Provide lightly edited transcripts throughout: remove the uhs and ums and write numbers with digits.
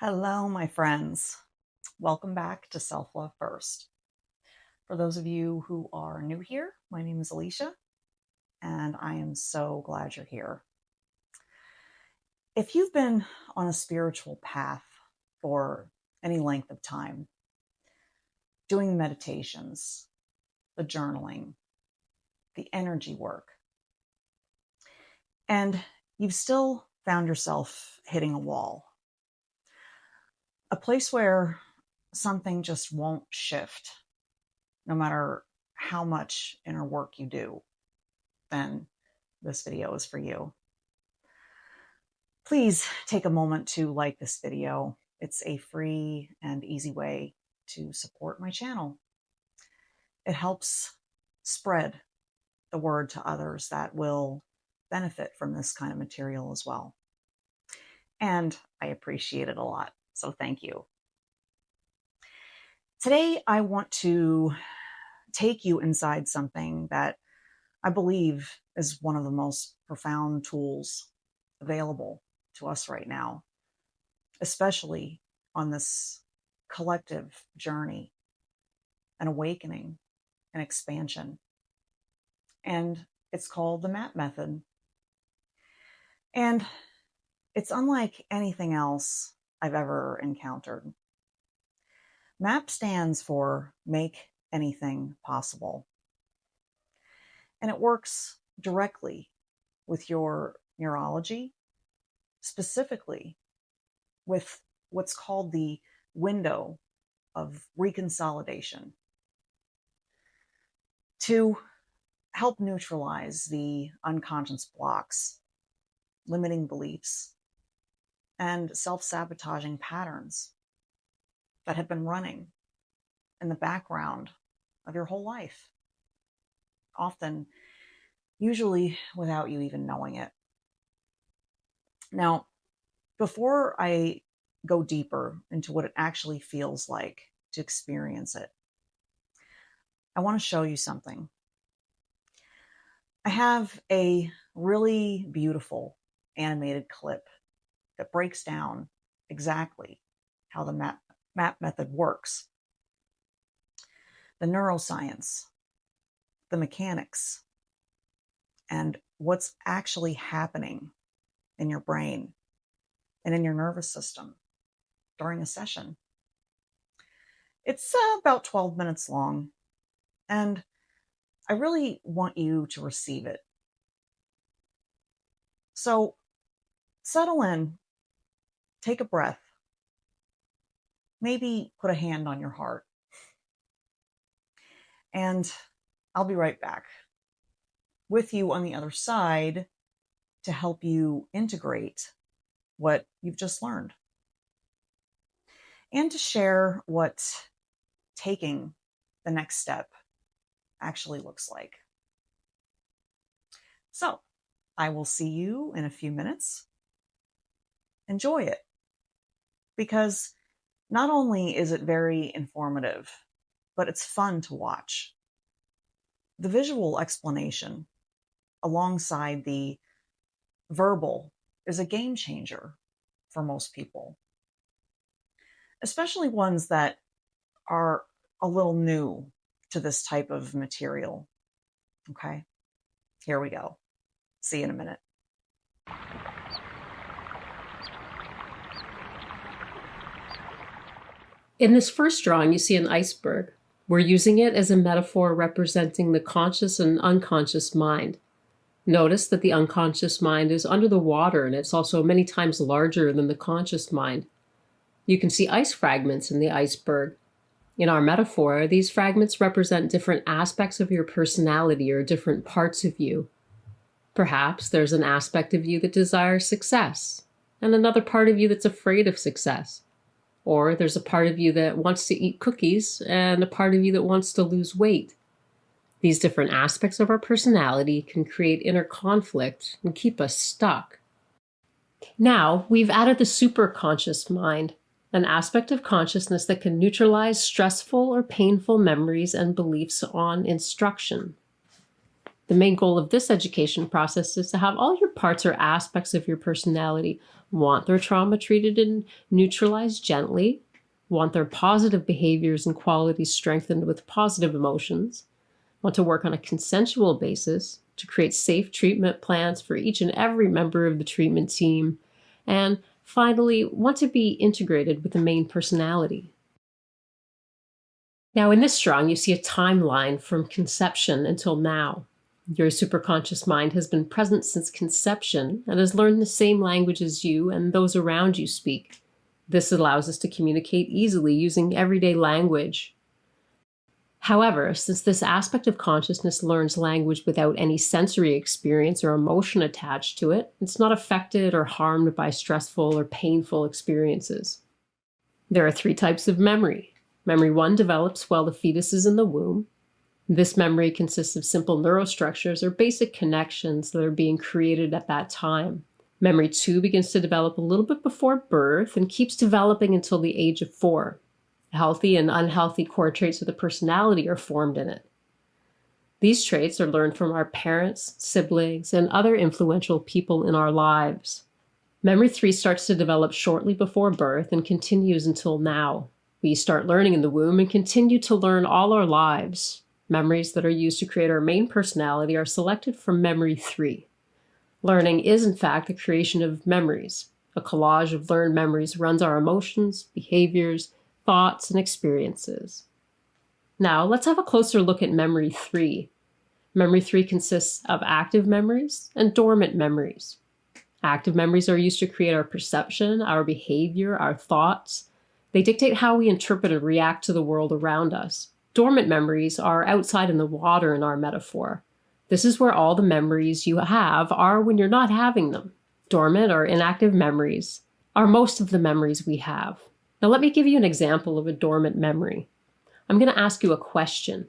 Hello, my friends. Welcome back to Self-Love First. For those of you who are new here, my name is Alicia, and I am so glad you're here. If you've been on a spiritual path for any length of time, doing the meditations, the journaling, the energy work, and you've still found yourself hitting a wall, a place where something just won't shift, no matter how much inner work you do, then this video is for you. Please take a moment to like this video. It's a free and easy way to support my channel. It helps spread the word to others that will benefit from this kind of material as well. And I appreciate it a lot, so thank you. Today, I want to take you inside something that I believe is one of the most profound tools available to us right now, especially on this collective journey, an awakening, an expansion. And it's called the MAP method. And it's unlike anything else I've ever encountered. MAP stands for Make Anything Possible. And it works directly with your neurology, specifically with what's called the Window of Reconsolidation, to help neutralize the unconscious blocks, limiting beliefs, and self-sabotaging patterns that have been running in the background of your whole life, often, usually without you even knowing it. Now, before I go deeper into what it actually feels like to experience it, I want to show you something. I have a really beautiful animated clip that breaks down exactly how the MAP method works. The neuroscience, the mechanics, and what's actually happening in your brain and in your nervous system during a session. It's about 12 minutes long, and I really want you to receive it. So settle in, take a breath, maybe put a hand on your heart, and I'll be right back with you on the other side to help you integrate what you've just learned and to share what taking the next step actually looks like. So I will see you in a few minutes. Enjoy it, because not only is it very informative, but it's fun to watch. The visual explanation alongside the verbal is a game changer for most people, especially ones that are a little new to this type of material. Okay, here we go. See you in a minute. In this first drawing, you see an iceberg. We're using it as a metaphor representing the conscious and unconscious mind. Notice that the unconscious mind is under the water, and it's also many times larger than the conscious mind. You can see ice fragments in the iceberg. In our metaphor, these fragments represent different aspects of your personality or different parts of you. Perhaps there's an aspect of you that desires success, and another part of you that's afraid of success. Or there's a part of you that wants to eat cookies and a part of you that wants to lose weight. These different aspects of our personality can create inner conflict and keep us stuck. Now, we've added the superconscious mind, an aspect of consciousness that can neutralize stressful or painful memories and beliefs on instruction. The main goal of this education process is to have all your parts or aspects of your personality want their trauma treated and neutralized gently, want their positive behaviors and qualities strengthened with positive emotions, want to work on a consensual basis to create safe treatment plans for each and every member of the treatment team, and finally, want to be integrated with the main personality. Now, in this drawing, you see a timeline from conception until now. Your superconscious mind has been present since conception and has learned the same language as you and those around you speak. This allows us to communicate easily using everyday language. However, since this aspect of consciousness learns language without any sensory experience or emotion attached to it, it's not affected or harmed by stressful or painful experiences. There are 3 types of memory. Memory 1 develops while the fetus is in the womb. This memory consists of simple neurostructures or basic connections that are being created at that time. Memory 2 begins to develop a little bit before birth and keeps developing until the age of 4. Healthy and unhealthy core traits of the personality are formed in it. These traits are learned from our parents, siblings, and other influential people in our lives. Memory 3 starts to develop shortly before birth and continues until now. We start learning in the womb and continue to learn all our lives. Memories that are used to create our main personality are selected from Memory 3. Learning is, in fact, the creation of memories. A collage of learned memories runs our emotions, behaviors, thoughts, and experiences. Now, let's have a closer look at Memory 3. Memory 3 consists of active memories and dormant memories. Active memories are used to create our perception, our behavior, our thoughts. They dictate how we interpret and react to the world around us. Dormant memories are outside in the water in our metaphor. This is where all the memories you have are when you're not having them. Dormant or inactive memories are most of the memories we have. Now let me give you an example of a dormant memory. I'm going to ask you a question.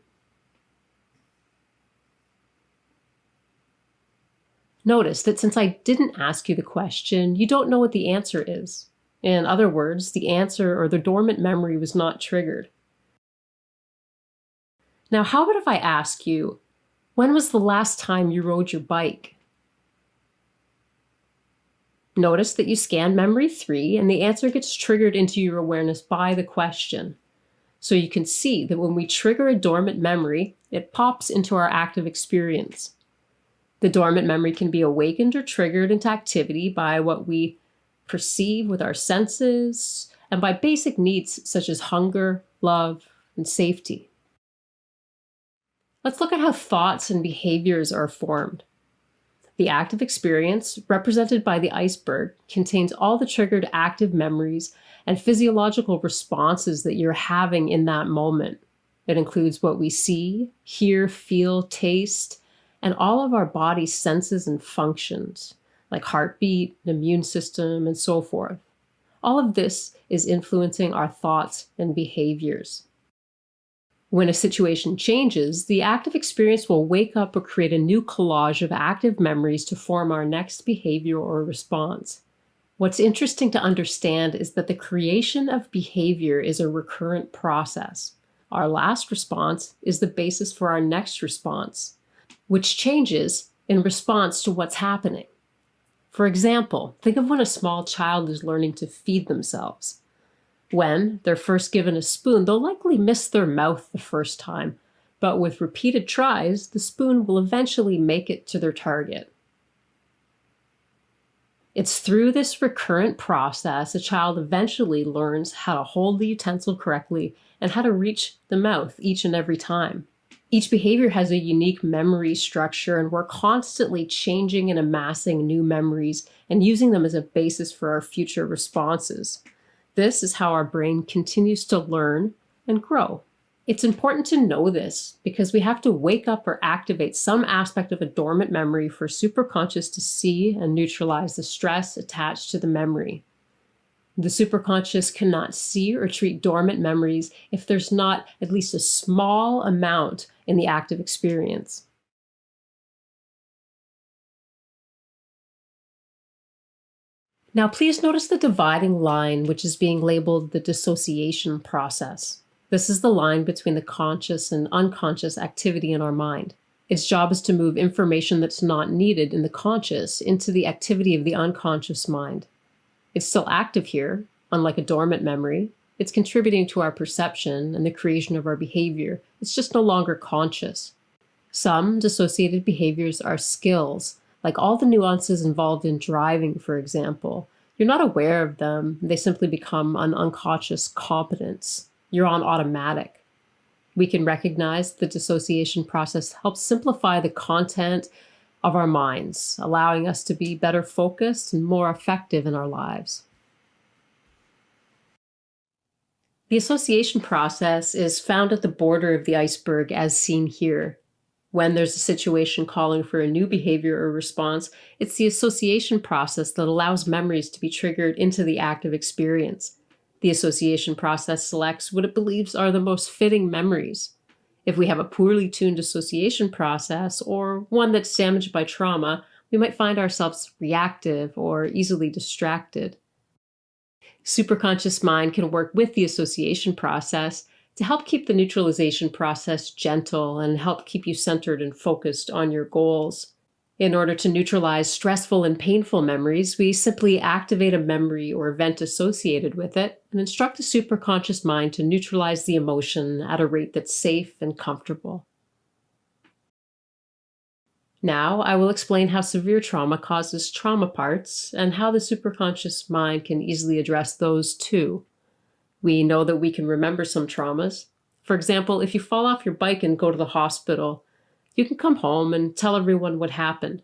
Notice that since I didn't ask you the question, you don't know what the answer is. In other words, the answer or the dormant memory was not triggered. Now, how about if I ask you, when was the last time you rode your bike? Notice that you scan Memory 3 and the answer gets triggered into your awareness by the question. So you can see that when we trigger a dormant memory, it pops into our active experience. The dormant memory can be awakened or triggered into activity by what we perceive with our senses and by basic needs such as hunger, love, and safety. Let's look at how thoughts and behaviors are formed. The active experience, represented by the iceberg, contains all the triggered active memories and physiological responses that you're having in that moment. It includes what we see, hear, feel, taste, and all of our body's senses and functions, like heartbeat, immune system, and so forth. All of this is influencing our thoughts and behaviors. When a situation changes, the active experience will wake up or create a new collage of active memories to form our next behavior or response. What's interesting to understand is that the creation of behavior is a recurrent process. Our last response is the basis for our next response, which changes in response to what's happening. For example, think of when a small child is learning to feed themselves. When they're first given a spoon, they'll likely miss their mouth the first time, but with repeated tries, the spoon will eventually make it to their target. It's through this recurrent process a child eventually learns how to hold the utensil correctly and how to reach the mouth each and every time. Each behavior has a unique memory structure, and we're constantly changing and amassing new memories and using them as a basis for our future responses. This is how our brain continues to learn and grow. It's important to know this because we have to wake up or activate some aspect of a dormant memory for superconscious to see and neutralize the stress attached to the memory. The superconscious cannot see or treat dormant memories if there's not at least a small amount in the active experience. Now, please notice the dividing line, which is being labeled the dissociation process. This is the line between the conscious and unconscious activity in our mind. Its job is to move information that's not needed in the conscious into the activity of the unconscious mind. It's still active here, unlike a dormant memory. It's contributing to our perception and the creation of our behavior. It's just no longer conscious. Some dissociated behaviors are skills, like all the nuances involved in driving, for example. You're not aware of them. They simply become an unconscious competence. You're on automatic. We can recognize the dissociation process helps simplify the content of our minds, allowing us to be better focused and more effective in our lives. The association process is found at the border of the iceberg as seen here. When there's a situation calling for a new behavior or response, it's the association process that allows memories to be triggered into the active experience. The association process selects what it believes are the most fitting memories. If we have a poorly tuned association process or one that's damaged by trauma, we might find ourselves reactive or easily distracted. Superconscious mind can work with the association process to help keep the neutralization process gentle and help keep you centered and focused on your goals. In order to neutralize stressful and painful memories, we simply activate a memory or event associated with it and instruct the superconscious mind to neutralize the emotion at a rate that's safe and comfortable. Now, I will explain how severe trauma causes trauma parts and how the superconscious mind can easily address those too. We know that we can remember some traumas. For example, if you fall off your bike and go to the hospital, you can come home and tell everyone what happened.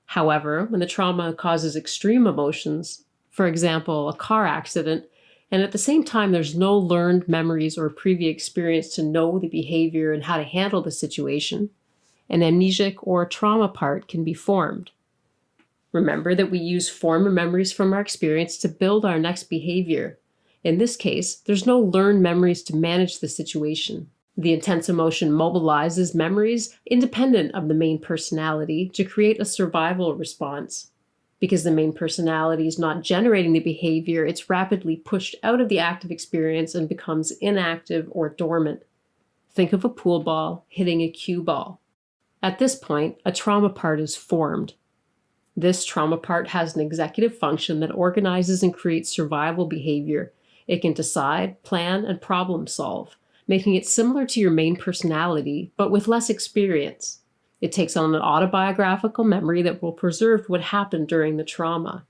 However, when the trauma causes extreme emotions, for example, a car accident, and at the same time there's no learned memories or previous experience to know the behavior and how to handle the situation, an amnesic or trauma part can be formed. Remember that we use former memories from our experience to build our next behavior. In this case, there's no learned memories to manage the situation. The intense emotion mobilizes memories independent of the main personality to create a survival response. Because the main personality is not generating the behavior, it's rapidly pushed out of the active experience and becomes inactive or dormant. Think of a pool ball hitting a cue ball. At this point, a trauma part is formed. This trauma part has an executive function that organizes and creates survival behavior. It can decide, plan, and problem solve, making it similar to your main personality, but with less experience. It takes on an autobiographical memory that will preserve what happened during the trauma.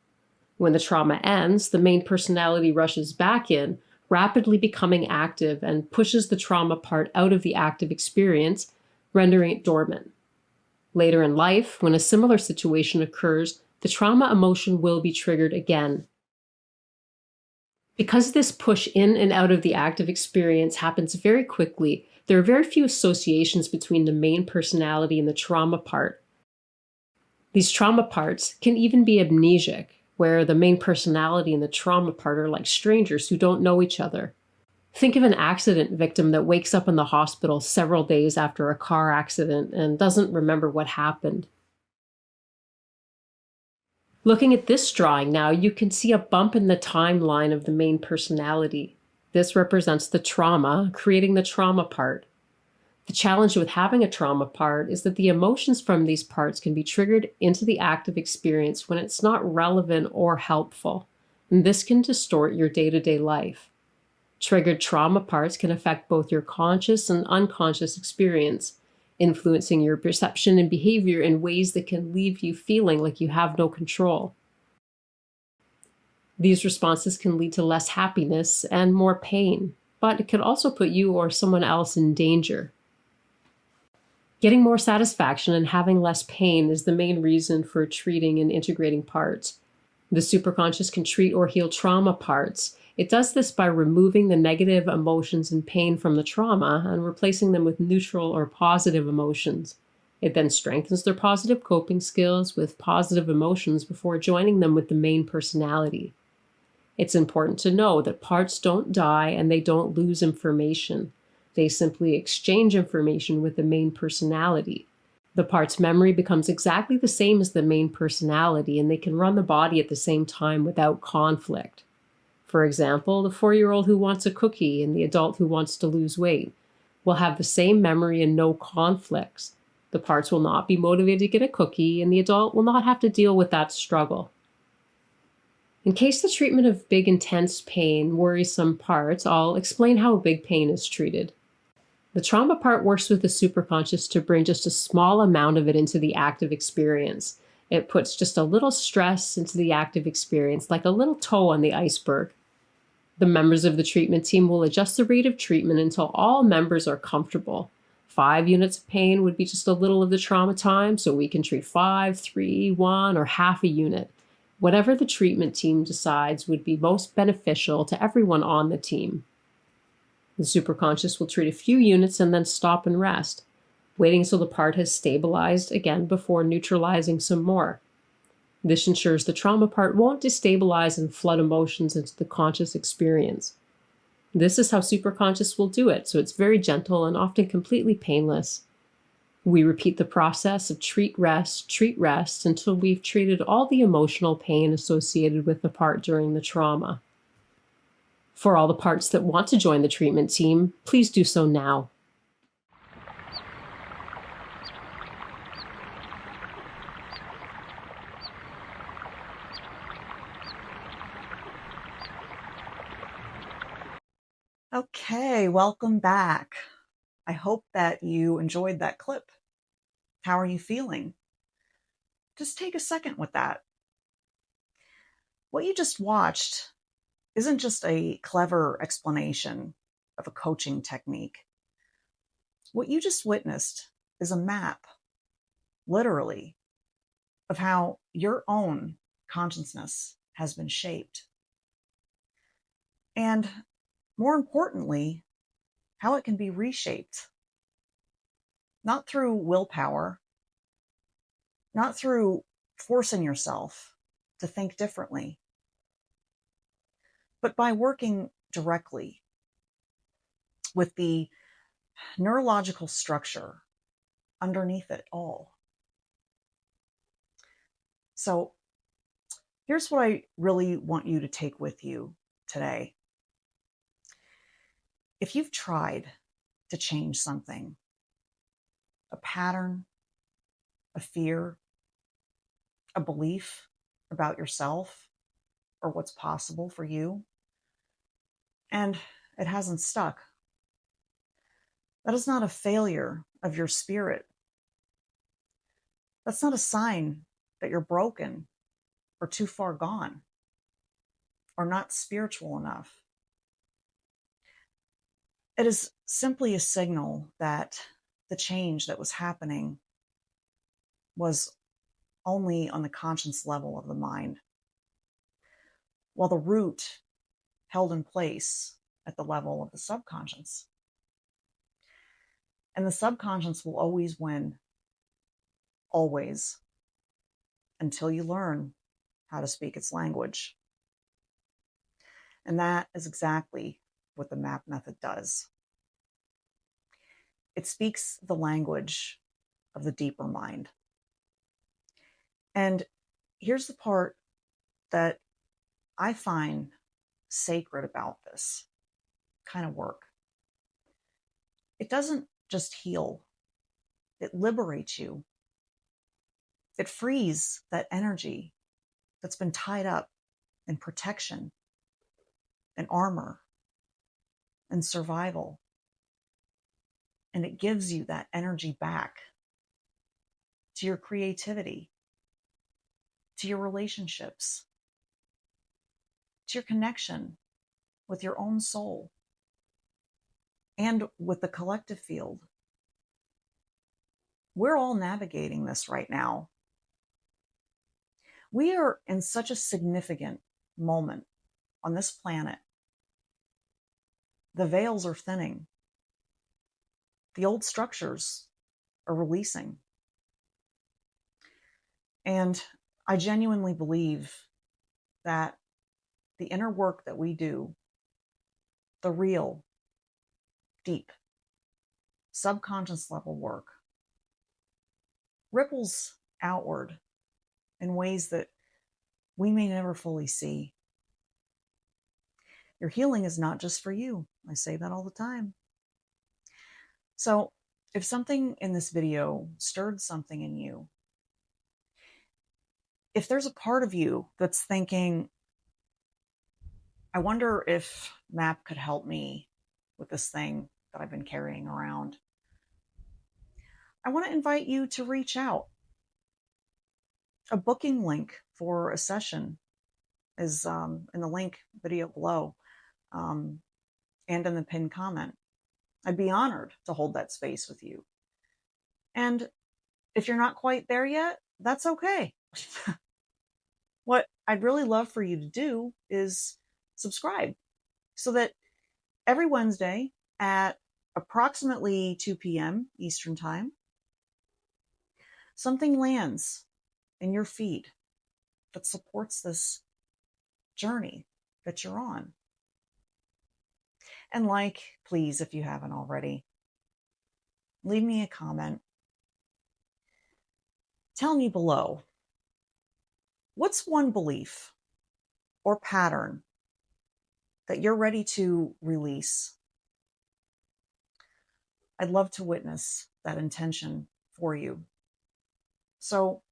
When the trauma ends, the main personality rushes back in, rapidly becoming active and pushes the trauma part out of the active experience, rendering it dormant. Later in life, when a similar situation occurs, the trauma emotion will be triggered again. Because this push in and out of the active experience happens very quickly, there are very few associations between the main personality and the trauma part. These trauma parts can even be amnesic, where the main personality and the trauma part are like strangers who don't know each other. Think of an accident victim that wakes up in the hospital several days after a car accident and doesn't remember what happened. Looking at this drawing now, you can see a bump in the timeline of the main personality. This represents the trauma, creating the trauma part. The challenge with having a trauma part is that the emotions from these parts can be triggered into the active experience when it's not relevant or helpful, and this can distort your day-to-day life. Triggered trauma parts can affect both your conscious and unconscious experience, influencing your perception and behavior in ways that can leave you feeling like you have no control. These responses can lead to less happiness and more pain, but it can also put you or someone else in danger. Getting more satisfaction and having less pain is the main reason for treating and integrating parts. The superconscious can treat or heal trauma parts. It does this by removing the negative emotions and pain from the trauma and replacing them with neutral or positive emotions. It then strengthens their positive coping skills with positive emotions before joining them with the main personality. It's important to know that parts don't die and they don't lose information. They simply exchange information with the main personality. The part's memory becomes exactly the same as the main personality, and they can run the body at the same time without conflict. For example, the 4-year-old who wants a cookie and the adult who wants to lose weight will have the same memory and no conflicts. The parts will not be motivated to get a cookie, and the adult will not have to deal with that struggle. In case the treatment of big, intense pain worries some parts, I'll explain how big pain is treated. The trauma part works with the superconscious to bring just a small amount of it into the active experience. It puts just a little stress into the active experience, like a little toe on the iceberg. The members of the treatment team will adjust the rate of treatment until all members are comfortable. 5 units of pain would be just a little of the trauma time, so we can treat 5, 3, 1, or half a unit. Whatever the treatment team decides would be most beneficial to everyone on the team. The superconscious will treat a few units and then stop and rest, waiting until the part has stabilized again before neutralizing some more. This ensures the trauma part won't destabilize and flood emotions into the conscious experience. This is how superconscious will do it, so it's very gentle and often completely painless. We repeat the process of treat, rest until we've treated all the emotional pain associated with the part during the trauma. For all the parts that want to join the treatment team, please do so now. Okay, welcome back. I hope that you enjoyed that clip. How are you feeling? Just take a second with that. What you just watched isn't just a clever explanation of a coaching technique. What you just witnessed is a map, literally, of how your own consciousness has been shaped. And more importantly, how it can be reshaped. Not through willpower, not through forcing yourself to think differently, but by working directly with the neurological structure underneath it all. So here's what I really want you to take with you today. If you've tried to change something, a pattern, a fear, a belief about yourself or what's possible for you, and it hasn't stuck, that is not a failure of your spirit. That's not a sign that you're broken or too far gone or not spiritual enough. It is simply a signal that the change that was happening was only on the conscious level of the mind, while the root held in place at the level of the subconscious. And the subconscious will always win, always, until you learn how to speak its language. And that is exactly what the MAP method does. It speaks the language of the deeper mind. And here's the part that I find sacred about this kind of work. It doesn't just heal, it liberates you. It frees that energy that's been tied up in protection and armor and survival. And it gives you that energy back to your creativity, to your relationships, to your connection with your own soul and with the collective field. We're all navigating this right now. We are in such a significant moment on this planet. The veils are thinning. The old structures are releasing. And I genuinely believe that the inner work that we do, the real, deep, subconscious level work, ripples outward in ways that we may never fully see. Your healing is not just for you. I say that all the time. So if something in this video stirred something in you, if there's a part of you that's thinking, I wonder if MAP could help me with this thing that I've been carrying around. I want to invite you to reach out. A booking link for a session is in the link video below, um, and in the pinned comment. I'd be honored to hold that space with you. And if you're not quite there yet, that's okay. What I'd really love for you to do is subscribe so that every Wednesday at approximately 2 p.m. Eastern Time, something lands in your feed that supports this journey that you're on. And please, if you haven't already, leave me a comment. Tell me below, what's one belief or pattern that you're ready to release? I'd love to witness that intention for you. So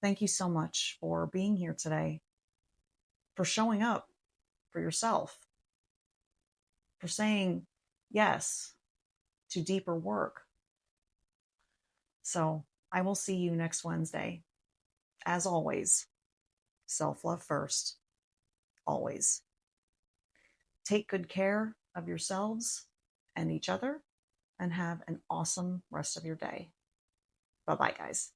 thank you so much for being here today, for showing up for yourself, for saying yes to deeper work. So I will see you next Wednesday. As always, self-love first, always. Take good care of yourselves and each other, and have an awesome rest of your day. Bye-bye, guys.